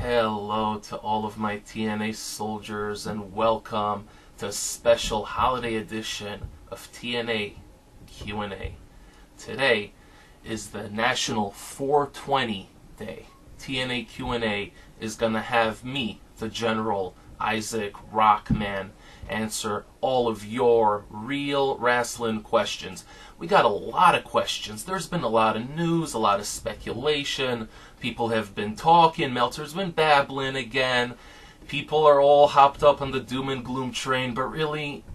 Hello to all of my TNA soldiers and welcome to a special holiday edition of TNA Q&A. Today is the National 420 Day. TNA Q&A is going to have me, the General Isaac Rockman, answer all of your real wrestling questions. We got a lot of questions. There's been a lot of news, a lot of speculation. People have been talking. Meltzer's been babbling again. People are all hopped up on the doom and gloom train, but really,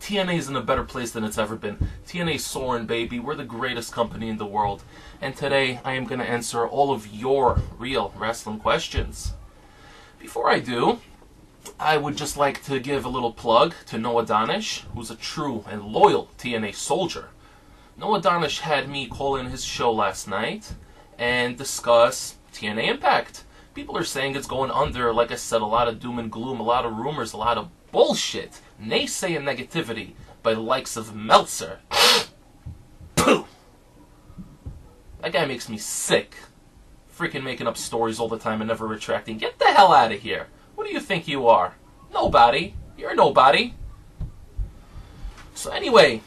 TNA's in a better place than it's ever been. TNA's soaring, baby. We're the greatest company in the world. And today, I am going to answer all of your real wrestling questions. Before I do, I would just like to give a little plug to Noah Donish, who's a true and loyal TNA soldier. Noah Donish had me call in his show last night and discuss TNA Impact. People are saying it's going under. Like I said, a lot of doom and gloom, a lot of rumors, a lot of bullshit, naysaying negativity by the likes of Meltzer. Pooh! That guy makes me sick. Freaking making up stories all the time and never retracting. Get the hell out of here. What do you think you are? Nobody. You're nobody. So anyway,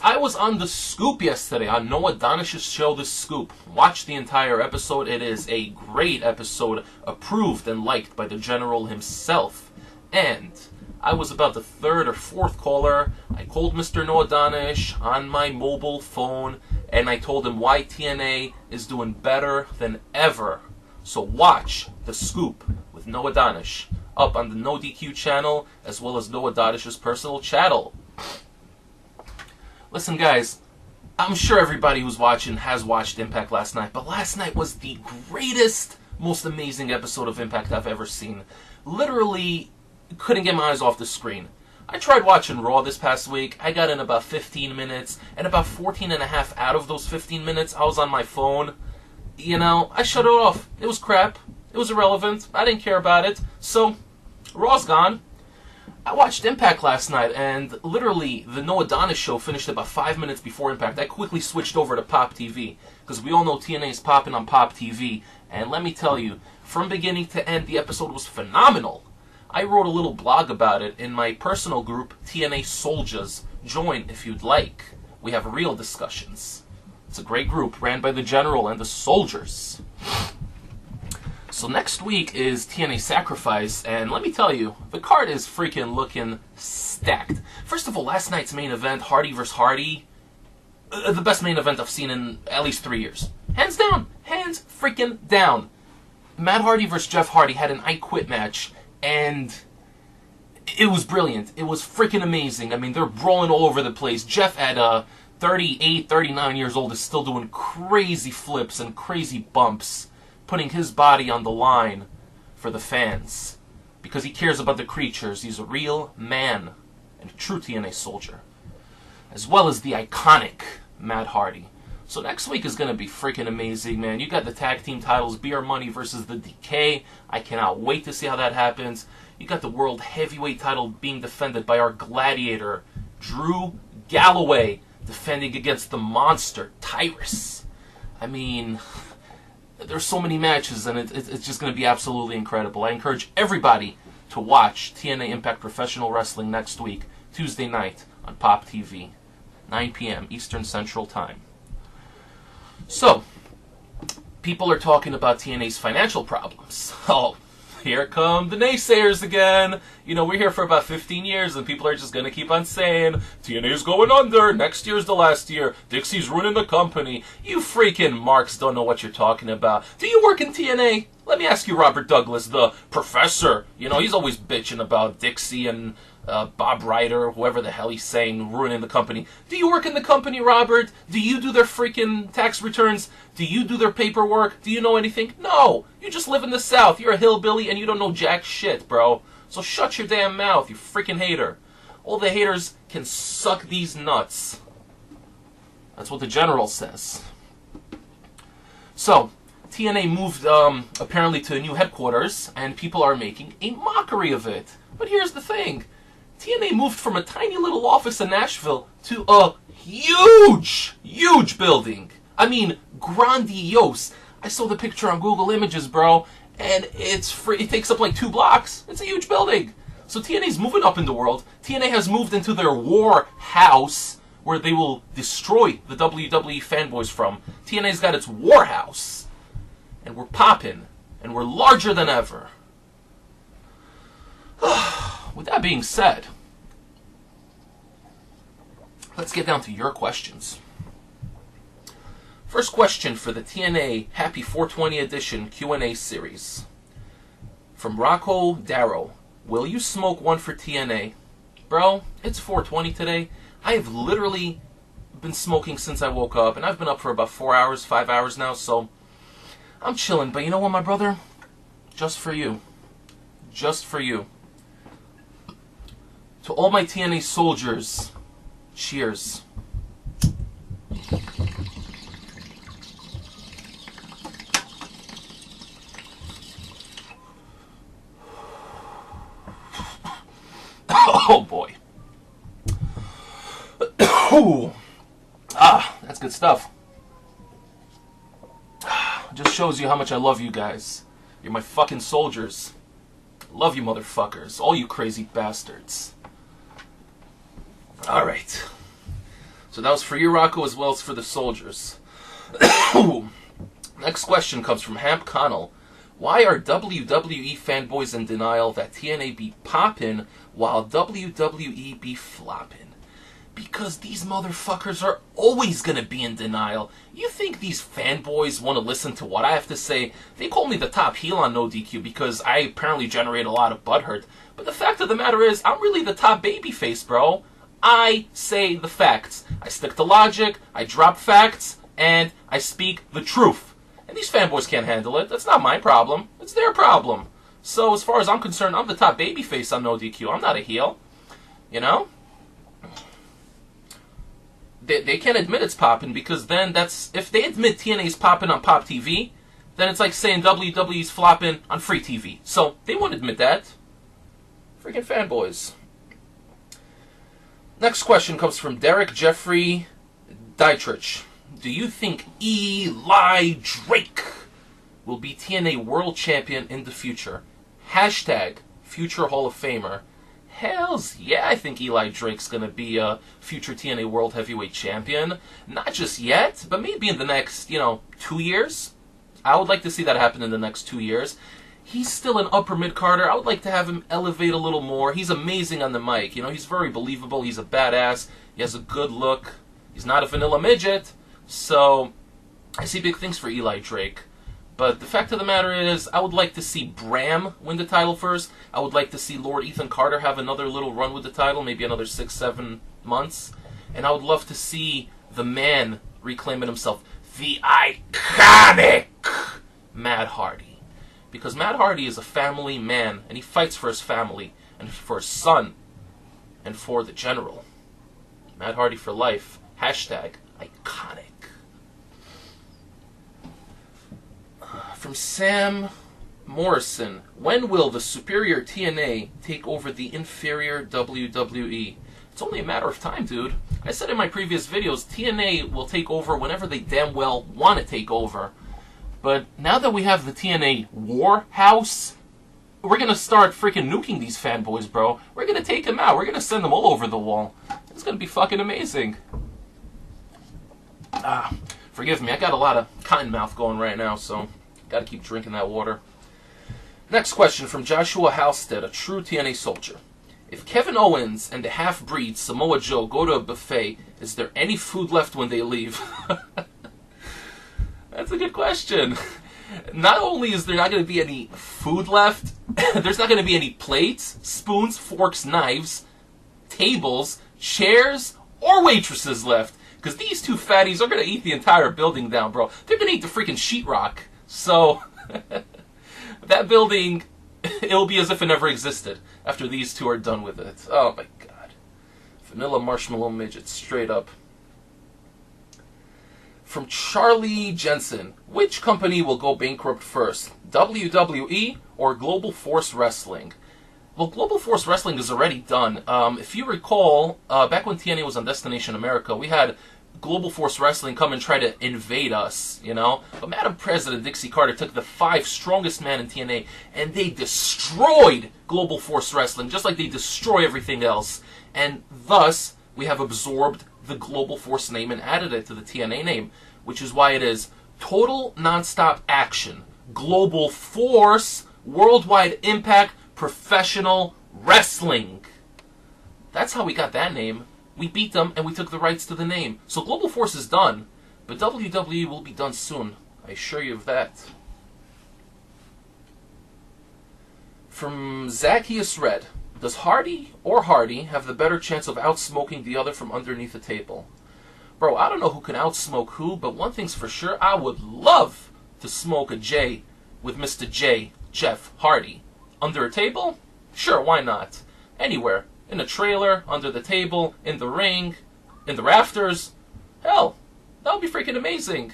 I was on The Scoop yesterday, on Noah Donish's show, The Scoop. Watch the entire episode. It is a great episode, approved and liked by the General himself. And I was about the third or fourth caller. I called Mr. Noah Donish on my mobile phone, and I told him why TNA is doing better than ever. So watch The Scoop with Noah Donish up on the No DQ channel, as well as Noah Donish's personal channel. Listen, guys, I'm sure everybody who's watching has watched Impact last night, but last night was the greatest, most amazing episode of Impact I've ever seen. Literally couldn't get my eyes off the screen. I tried watching Raw this past week. I got in about 15 minutes, and about 14 and a half out of those 15 minutes, I was on my phone. You know, I shut it off. It was crap. It was irrelevant. I didn't care about it. So, Raw's gone. I watched Impact last night, and literally, the Noah Donish show finished about 5 minutes before Impact. I quickly switched over to Pop TV, because we all know TNA is popping on Pop TV. And let me tell you, from beginning to end, the episode was phenomenal. I wrote a little blog about it in my personal group, TNA Soldiers. Join if you'd like. We have real discussions. It's a great group, ran by the General and the Soldiers. So next week is TNA Sacrifice, and let me tell you, the card is freaking looking stacked. First of all, last night's main event, Hardy vs. Hardy, the best main event I've seen in at least 3 years. Hands down. Hands freaking down. Matt Hardy vs. Jeff Hardy had an I Quit match, and it was brilliant. It was freaking amazing. I mean, they're brawling all over the place. Jeff at 38, 39 years old is still doing crazy flips and crazy bumps, putting his body on the line for the fans because he cares about the creatures. He's a real man and a true TNA soldier, as well as the iconic Matt Hardy. So next week is going to be freaking amazing, man. You got the tag team titles, Beer Money versus the Decay. I cannot wait to see how that happens. You got the World Heavyweight title being defended by our gladiator, Drew Galloway, defending against the monster, Tyrus. I mean, there's so many matches, and it's just going to be absolutely incredible. I encourage everybody to watch TNA Impact Professional Wrestling next week, Tuesday night on Pop TV, 9 p.m. Eastern Central Time. So, people are talking about TNA's financial problems. Oh, here come the naysayers again. You know, we're here for about 15 years, and people are just going to keep on saying, TNA's going under, next year's the last year, Dixie's ruining the company. You freaking marks don't know what you're talking about. Do you work in TNA? Let me ask you, Robert Douglas, the professor. You know, he's always bitching about Dixie and Bob Ryder, whoever the hell he's saying, ruining the company. Do you work in the company, Robert? Do you do their freaking tax returns? Do you do their paperwork? Do you know anything? No! You just live in the South. You're a hillbilly and you don't know jack shit, bro. So shut your damn mouth, you freaking hater. All the haters can suck these nuts. That's what the General says. So, TNA moved apparently to a new headquarters, and people are making a mockery of it. But here's the thing. TNA moved from a tiny little office in Nashville to a huge, huge building. I mean, grandiose. I saw the picture on Google Images, bro. and it's free. It takes up like 2 blocks. It's a huge building. So TNA's moving up in the world. TNA has moved into their war house, where they will destroy the WWE fanboys from. TNA's got its war house. And we're popping. And we're larger than ever. With that being said, let's get down to your questions. First question for the TNA Happy 420 Edition Q&A series. From Rocco Darrow. Will you smoke one for TNA? Bro, it's 420 today. I have literally been smoking since I woke up, and I've been up for about 4 hours, 5 hours now, so I'm chilling. But you know what, my brother? Just for you. Just for you. To all my TNA soldiers, cheers. Oh boy. That's good stuff. Just shows you how much I love you guys. You're my fucking soldiers. Love you motherfuckers. All you crazy bastards. Alright. So that was for you, Rocco, as well as for the soldiers. Next question comes from Hamp Connell. Why are WWE fanboys in denial that TNA be poppin' while WWE be floppin'? Because these motherfuckers are always gonna be in denial. You think these fanboys want to listen to what I have to say? They call me the top heel on No DQ because I apparently generate a lot of butthurt. But the fact of the matter is, I'm really the top babyface, bro. I say the facts. I stick to logic, I drop facts, and I speak the truth. And these fanboys can't handle it. That's not my problem. It's their problem. So as far as I'm concerned, I'm the top babyface on No DQ. I'm not a heel. You know? They can't admit it's popping because then that's... If they admit TNA's popping on Pop TV, then it's like saying WWE's flopping on free TV. So they won't admit that. Freaking fanboys. Next question comes from Derek Jeffrey Dietrich. Do you think Eli Drake will be TNA World Champion in the future? Hashtag Future Hall of Famer. Hells yeah, I think Eli Drake's going to be a future TNA World Heavyweight Champion. Not just yet, but maybe in the next, 2 years. I would like to see that happen in the next 2 years. He's still an upper mid-carder. I would like to have him elevate a little more. He's amazing on the mic. He's very believable. He's a badass. He has a good look. He's not a vanilla midget. So, I see big things for Eli Drake. But the fact of the matter is, I would like to see Bram win the title first. I would like to see Lord Ethan Carter have another little run with the title, maybe another 6-7 months. And I would love to see the man reclaiming himself, the iconic Matt Hardy. Because Matt Hardy is a family man, and he fights for his family, and for his son, and for the general. Matt Hardy for life. Hashtag iconic. From Sam Morrison. When will the superior TNA take over the inferior WWE? It's only a matter of time, dude. I said in my previous videos, TNA will take over whenever they damn well want to take over. But now that we have the TNA War House, we're going to start freaking nuking these fanboys, bro. We're going to take them out. We're going to send them all over the wall. It's going to be fucking amazing. Forgive me. I got a lot of cotton mouth going right now, so got to keep drinking that water. Next question from Joshua Halstead, a true TNA soldier. If Kevin Owens and the half-breed Samoa Joe go to a buffet, is there any food left when they leave? That's a good question. Not only is there not going to be any food left, there's not going to be any plates, spoons, forks, knives, tables, chairs, or waitresses left. Because these two fatties are going to eat the entire building down, bro. They're going to eat the freaking sheetrock. So, that building, it'll be as if it never existed after these two are done with it. Oh my god. Vanilla marshmallow midget, straight up. From Charlie Jensen. Which company will go bankrupt first? WWE or Global Force Wrestling? Well, Global Force Wrestling is already done. If you recall, back when TNA was on Destination America, we had Global Force Wrestling come and try to invade us, you know? But Madam President Dixie Carter took the 5 strongest men in TNA and they destroyed Global Force Wrestling, just like they destroy everything else. And thus, we have absorbed the Global Force name and added it to the TNA name, which is why it is Total Nonstop Action, Global Force, Worldwide Impact, Professional Wrestling. That's how we got that name. We beat them and we took the rights to the name. So Global Force is done, but WWE will be done soon. I assure you of that. From Zacchaeus Red. Does Hardy or Hardy have the better chance of outsmoking the other from underneath the table? Bro, I don't know who can outsmoke who, but one thing's for sure, I would love to smoke a J with Mr. J, Jeff Hardy. Under a table? Sure, why not? Anywhere. In a trailer, under the table, in the ring, in the rafters. Hell, that would be freaking amazing.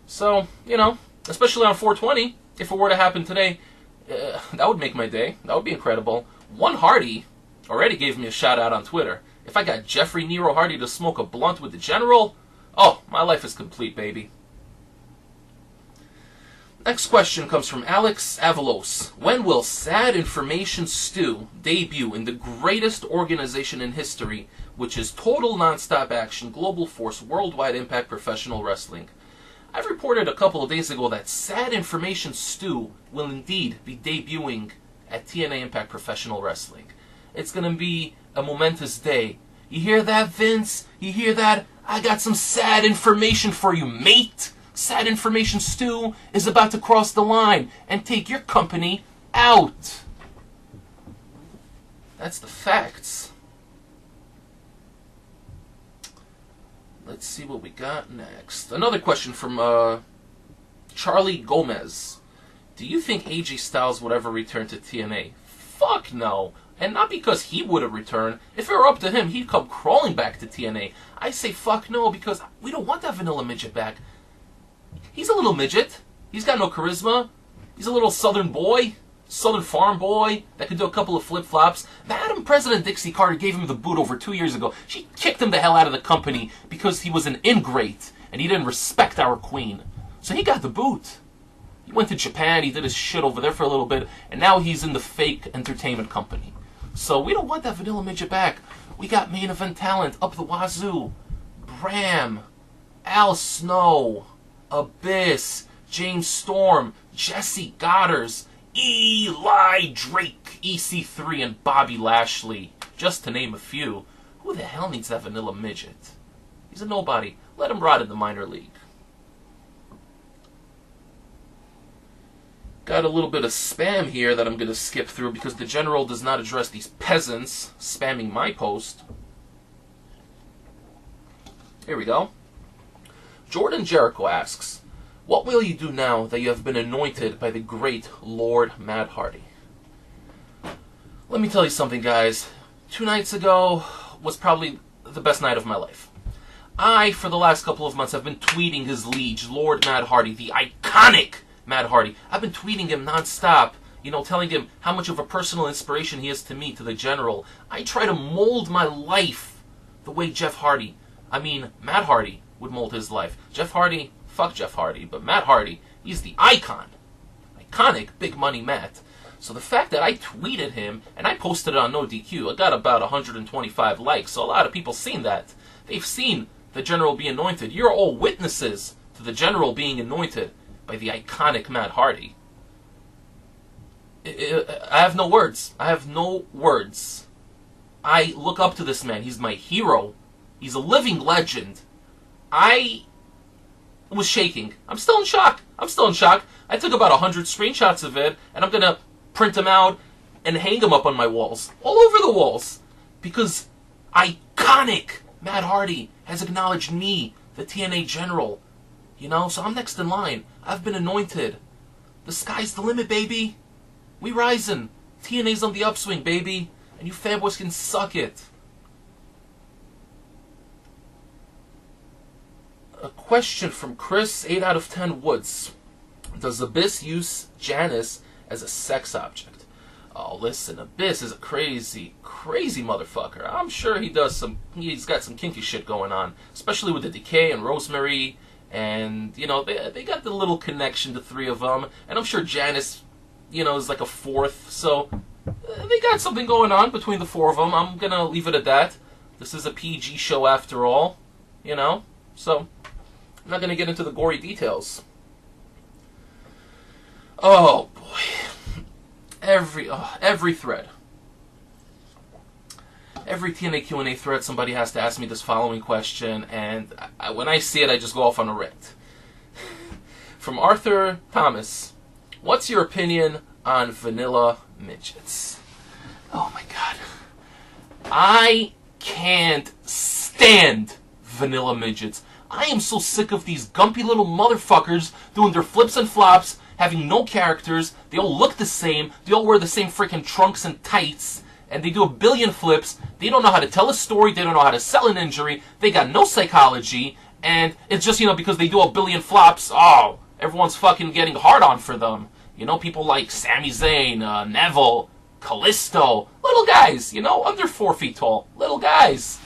So, you know, especially on 420, if it were to happen today, that would make my day. That would be incredible. One Hardy already gave me a shout out on Twitter. If I got Jeffrey Nero Hardy to smoke a blunt with the General, oh, my life is complete, baby. Next question comes from Alex Avalos. When will Sad Information Stew debut in the greatest organization in history, which is Total Nonstop Action, Global Force, Worldwide Impact Professional Wrestling? I've reported a couple of days ago that Sad Information Stew will indeed be debuting at TNA Impact Professional Wrestling. It's going to be a momentous day. You hear that, Vince? You hear that? I got some sad information for you, mate. Sad Information Stew is about to cross the line and take your company out. That's the facts. Let's see what we got next. Another question from Charlie Gomez. Do you think AJ Styles would ever return to TNA? Fuck no. And not because he would have returned. If it were up to him, he'd come crawling back to TNA. I say fuck no because we don't want that vanilla midget back. He's a little midget. He's got no charisma. He's a little southern boy. Southern farm boy that could do a couple of flip-flops. Madam President Dixie Carter gave him the boot over 2 years ago. She kicked him the hell out of the company because he was an ingrate and he didn't respect our queen. So he got the boot. He went to Japan, he did his shit over there for a little bit, and now he's in the fake entertainment company. So we don't want that vanilla midget back. We got main event talent up the wazoo. Bram, Al Snow, Abyss, James Storm, Jesse Goddard, Eli Drake, EC3, and Bobby Lashley, just to name a few. Who the hell needs that vanilla midget? He's a nobody. Let him rot in the minor league. Got a little bit of spam here that I'm going to skip through because the General does not address these peasants spamming my post. Here we go. Jordan Jericho asks, what will you do now that you have been anointed by the great Lord Matt Hardy? Let me tell you something, guys. 2 nights ago was probably the best night of my life. I, for the last couple of months, have been tweeting his liege, Lord Matt Hardy, the iconic Matt Hardy. I've been tweeting him nonstop, you know, telling him how much of a personal inspiration he is to me, to the General. I try to mold my life the way Matt Hardy would mold his life. Jeff Hardy, fuck Jeff Hardy, but Matt Hardy, he's the icon. Iconic Big Money Matt. So the fact that I tweeted him, and I posted it on No DQ, I got about 125 likes, so a lot of people seen that. They've seen the General be anointed. You're all witnesses to the General being anointed by the iconic Matt Hardy. I have no words. I have no words. I look up to this man. He's my hero. He's a living legend. I was shaking. I'm still in shock. I took about 100 screenshots of it, and I'm going to print them out and hang them up on my walls. All over the walls. Because iconic Matt Hardy has acknowledged me, the TNA General. You know, so I'm next in line. I've been anointed. The sky's the limit, baby. We rising. TNA's on the upswing, baby. And you fanboys can suck it. A question from Chris, 8 out of 10 Woods. Does Abyss use Janice as a sex object? Oh, listen, Abyss is a crazy, crazy motherfucker. I'm sure he's got some kinky shit going on, especially with the Decay and Rosemary, and, you know, they got the little connection, the three of them, and I'm sure Janice, you know, is like a fourth, so they got something going on between the four of them. I'm gonna leave it at that. This is a PG show after all, you know, so I'm not gonna get into the gory details. Oh, boy. Every thread. Every TNA Q&A thread, somebody has to ask me this following question, and when I see it, I just go off on a rant. From Arthur Thomas, what's your opinion on vanilla midgets? Oh my god. I can't stand vanilla midgets. I am so sick of these gumpy little motherfuckers doing their flips and flops, having no characters, they all look the same, they all wear the same freaking trunks and tights, and they do a billion flips, they don't know how to tell a story, they don't know how to sell an injury, they got no psychology, and it's just, you know, because they do a billion flops, oh, everyone's fucking getting hard on for them. You know, people like Sami Zayn, Neville, Kalisto, little guys, you know, under 4 feet tall, little guys.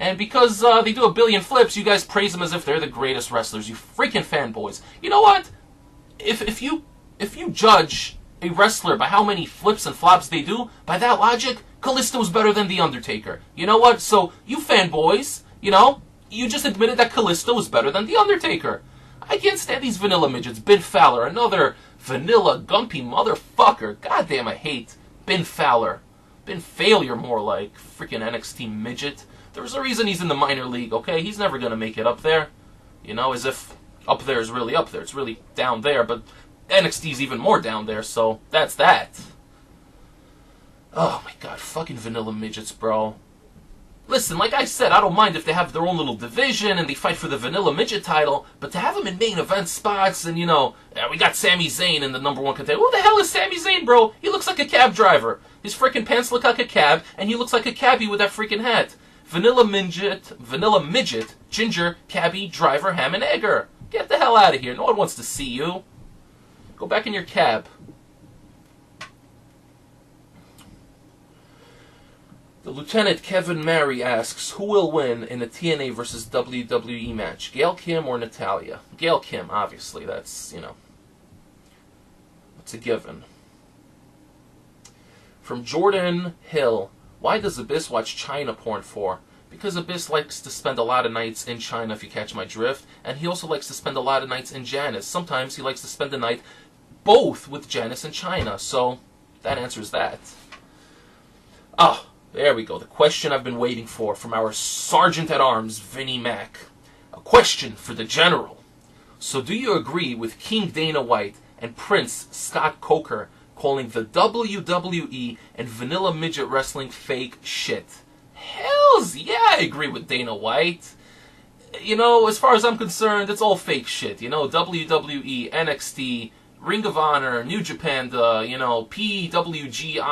And because they do a billion flips, you guys praise them as if they're the greatest wrestlers, you freaking fanboys. You know what? If you judge a wrestler by how many flips and flops they do, by that logic, Kalisto's better than The Undertaker. You know what? So, you fanboys, you know, you just admitted that Kalisto is better than The Undertaker. I can't stand these vanilla midgets. Ben Fowler, another vanilla, gumpy motherfucker. Goddamn, I hate Ben Fowler. Ben Failure, more like. Freaking NXT midget. There's a reason he's in the minor league, okay? He's never gonna make it up there. You know, as if up there is really up there. It's really down there, but NXT's even more down there, so that's that. Oh my god, fucking vanilla midgets, bro. Listen, like I said, I don't mind if they have their own little division and they fight for the vanilla midget title, but to have them in main event spots and, you know, we got Sami Zayn in the #1 contender. Who the hell is Sami Zayn, bro? He looks like a cab driver. His freaking pants look like a cab, and he looks like a cabbie with that freaking hat. Vanilla midget, ginger, cabbie, driver, ham and egger. Get the hell out of here. No one wants to see you. Go back in your cab. The Lieutenant Kevin Mary asks, who will win in a TNA versus WWE match? Gail Kim or Natalya? Gail Kim, obviously. That's, you know, it's a given. From Jordan Hill, why does Abyss watch China porn for? Because Abyss likes to spend a lot of nights in China, if you catch my drift, and he also likes to spend a lot of nights in Janice. Sometimes he likes to spend the night both with Janice and China, so that answers that. Oh, there we go. The question I've been waiting for from our Sergeant-at-Arms, Vinnie Mac. A question for the General. So do you agree with King Dana White and Prince Scott Coker calling the WWE and vanilla midget wrestling fake shit? Hells yeah, I agree with Dana White. You know, as far as I'm concerned, it's all fake shit. You know, WWE, NXT, Ring of Honor, New Japan, you know, PWGIGW,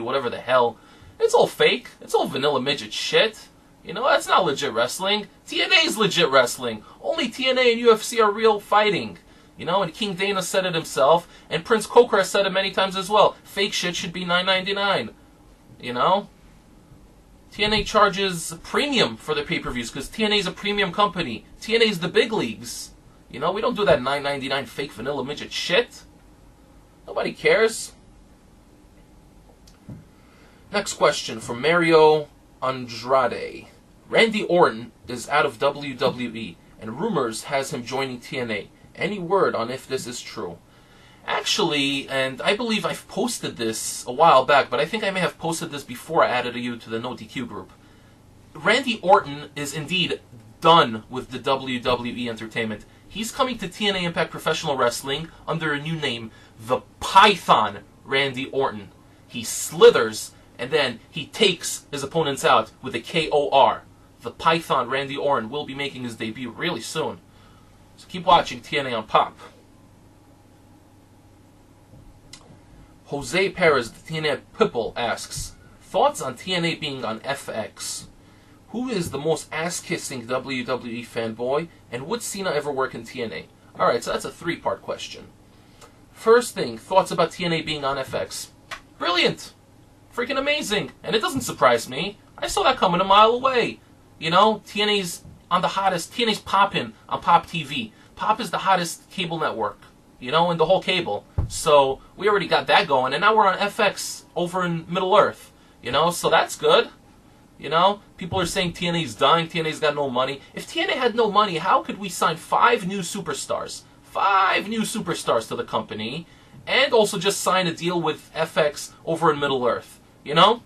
whatever the hell. It's all fake. It's all vanilla midget shit. You know, that's not legit wrestling. TNA's legit wrestling. Only TNA and UFC are real fighting. You know, and King Dana said it himself, and Prince Coker has said it many times as well. Fake shit should be $9.99. You know? TNA charges premium for their pay-per-views because TNA is a premium company. TNA is the big leagues. You know, we don't do that $9.99 fake vanilla midget shit. Nobody cares. Next question from Mario Andrade. Randy Orton is out of WWE, and rumors has him joining TNA. Any word on if this is true? Actually, and I believe I've posted this a while back, but I think I may have posted this before I added you to the No DQ group. Randy Orton is indeed done with the WWE Entertainment. He's coming to TNA Impact Professional Wrestling under a new name, the Python Randy Orton. He slithers, and then he takes his opponents out with a KOR. The Python Randy Orton will be making his debut really soon. So keep watching TNA on Pop. Jose Perez, the TNA Pipple, asks, thoughts on TNA being on FX? Who is the most ass-kissing WWE fanboy, and would Cena ever work in TNA? Alright, so that's a three-part question. First thing, thoughts about TNA being on FX. Brilliant. Freaking amazing. And it doesn't surprise me. I saw that coming a mile away. You know, TNA's on the hottest. TNA's popping on Pop TV. Pop is the hottest cable network, you know, in the whole cable. So we already got that going. And now we're on FX over in Middle Earth, you know, so that's good. You know, people are saying TNA's dying, TNA's got no money. If TNA had no money, how could we sign 5 new superstars? 5 new superstars to the company, and also just sign a deal with FX over in Middle Earth, you know?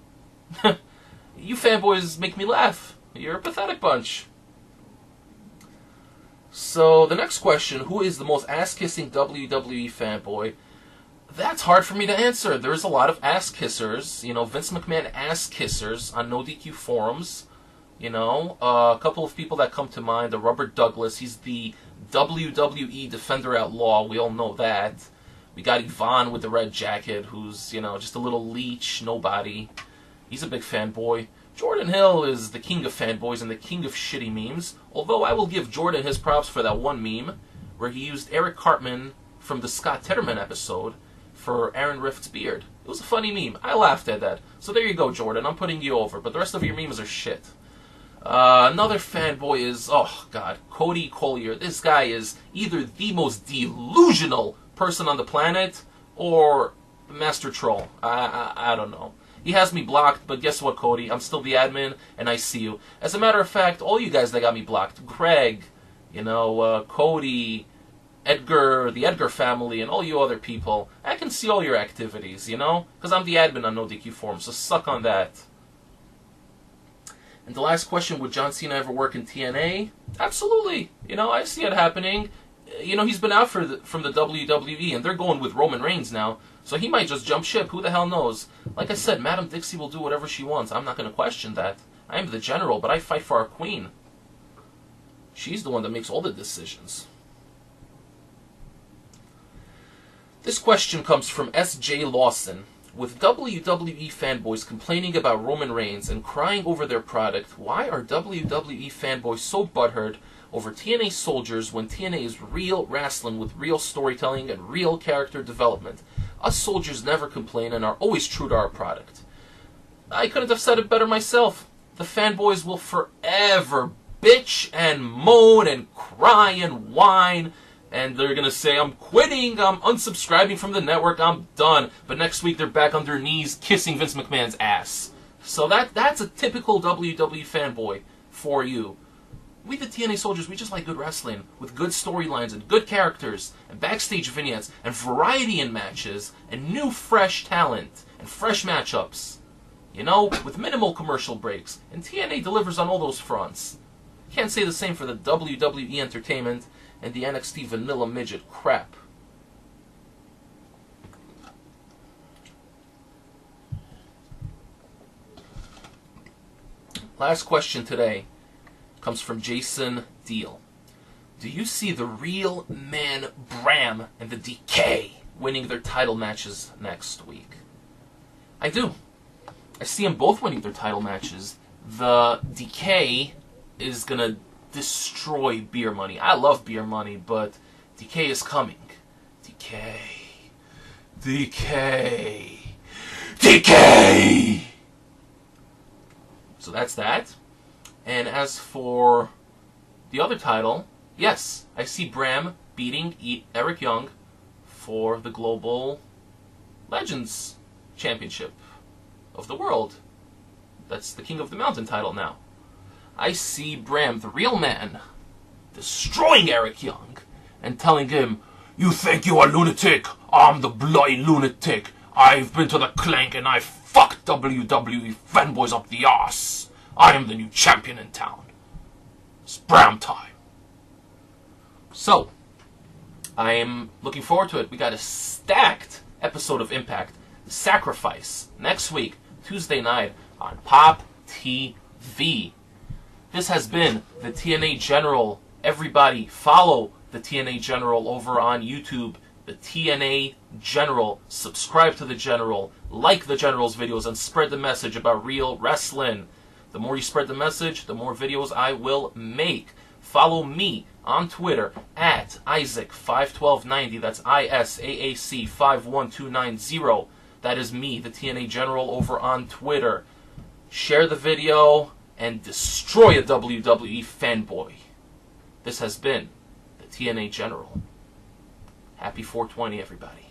You fanboys make me laugh. You're a pathetic bunch. So, the next question, who is the most ass-kissing WWE fanboy? That's hard for me to answer. There's a lot of ass-kissers. You know, Vince McMahon ass-kissers on No DQ forums. You know, a couple of people that come to mind, the Robert Douglas. He's the WWE Defender at Law. We all know that. We got Yvonne with the red jacket, who's, you know, just a little leech, nobody. He's a big fanboy. Jordan Hill is the king of fanboys and the king of shitty memes. Although I will give Jordan his props for that one meme where he used Eric Cartman from the Scott Tetterman episode for Aaron Rift's beard. It was a funny meme. I laughed at that. So there you go, Jordan. I'm putting you over. But the rest of your memes are shit. Another fanboy is, oh god, Cody Collier. This guy is either the most delusional person on the planet or Master Troll. I don't know. He has me blocked, but guess what, Cody? I'm still the admin, and I see you. As a matter of fact, all you guys that got me blocked, Greg, you know, Cody, Edgar, the Edgar family, and all you other people, I can see all your activities, you know? Because I'm the admin on No DQ Forum, so suck on that. And the last question, would John Cena ever work in TNA? Absolutely. You know, I see it happening. You know, he's been out from the WWE, and they're going with Roman Reigns now, so he might just jump ship. Who the hell knows? Like I said, Madam Dixie will do whatever she wants. I'm not going to question that. I am the general, but I fight for our queen. She's the one that makes all the decisions. This question comes from S.J. Lawson. With WWE fanboys complaining about Roman Reigns and crying over their product, why are WWE fanboys so butthurt over TNA soldiers when TNA is real wrestling with real storytelling and real character development? Us soldiers never complain and are always true to our product. I couldn't have said it better myself. The fanboys will forever bitch and moan and cry and whine, and they're going to say, I'm quitting, I'm unsubscribing from the network, I'm done. But next week they're back on their knees kissing Vince McMahon's ass. So that's a typical WWE fanboy for you. We the TNA soldiers, we just like good wrestling, with good storylines and good characters, and backstage vignettes, and variety in matches, and new fresh talent, and fresh matchups. You know, with minimal commercial breaks, and TNA delivers on all those fronts. Can't say the same for the WWE Entertainment and the NXT Vanilla Midget crap. Last question today comes from Jason Deal. Do you see the real man Bram and the DK winning their title matches next week? I do. I see them both winning their title matches. The DK is going to destroy Beer Money. I love Beer Money, but DK is coming. DK. DK. DK! So that's that. And as for the other title, yes, I see Bram beating Eric Young for the Global Legends Championship of the world. That's the King of the Mountain title now. I see Bram, the real man, destroying Eric Young and telling him, you think you are a lunatic? I'm the bloody lunatic. I've been to the clank and I fucked WWE fanboys up the arse. I am the new champion in town. It's Bram time. So, I am looking forward to it. We got a stacked episode of Impact Sacrifice next week, Tuesday night on Pop TV. This has been the TNA General. Everybody follow the TNA General over on YouTube. The TNA General. Subscribe to the General. Like the General's videos and spread the message about real wrestling. The more you spread the message, the more videos I will make. Follow me on Twitter at Isaac51290. That's ISAAC51290. That is me, the TNA General, over on Twitter. Share the video and destroy a WWE fanboy. This has been the TNA General. Happy 420, everybody.